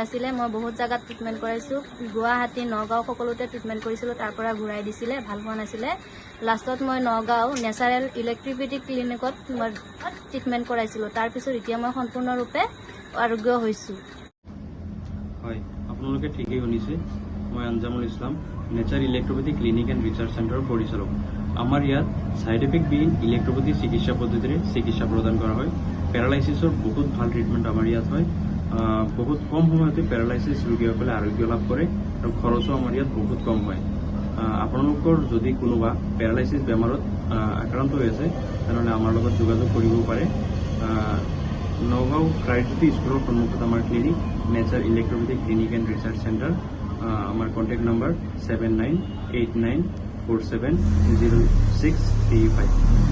আছিলে মই বহুত জাগাত ট্ৰিটমেন্ট কৰাইছো গুৱাহাটী নগাঁও সকলোতে ট্ৰিটমেন্ট কৰিছিলো তাৰ পৰা ঘূৰাই দিছিলে ভাল হোৱা নাছিলে লাষ্টত মই নগাঁও নেচাৰেল ইলেক্ট্ৰিচিটি ক্লিনিকত মই ট্ৰিটমেন্ট কৰাইছিলো তাৰ পিছত এতিয়া মই সম্পূৰ্ণৰূপে আৰোগ্য হৈছো হয় আপোনালোকে ঠিকই শুনিছে মই Anjamul Islam nature electropathy clinic and research চেণ্টাৰৰ পৰিচালক আমাৰ ইয়াত সাইড এফেক্ট বিহীন ইলেক্ট্ৰোপেথি চিকিৎসা পদ্ধতিৰে চিকিৎসা প্ৰদান কৰা হয় পেৰালাইচিছৰ বহুত ভাল ট্ৰিটমেণ্ট আমাৰ ইয়াত হয় বহুত কম সময়তে পেৰালাইচিছ ৰোগীসকলে আৰোগ্য লাভ কৰে আৰু খৰচো আমাৰ ইয়াত বহুত কম হয় আপোনালোকৰ যদি কোনোবা পেৰালাইচিছ বেমাৰত আক্ৰান্ত হৈ আছে তেনেহ'লে আমাৰ লগত যোগাযোগ কৰিব পাৰে নগাঁও ক্ৰাইজ্যোতি স্কুলৰ সন্মুখত আমাৰ clinic nature electropathy clinic and research centre আমাৰ কণ্টেক্ট নম্বৰ 7989470635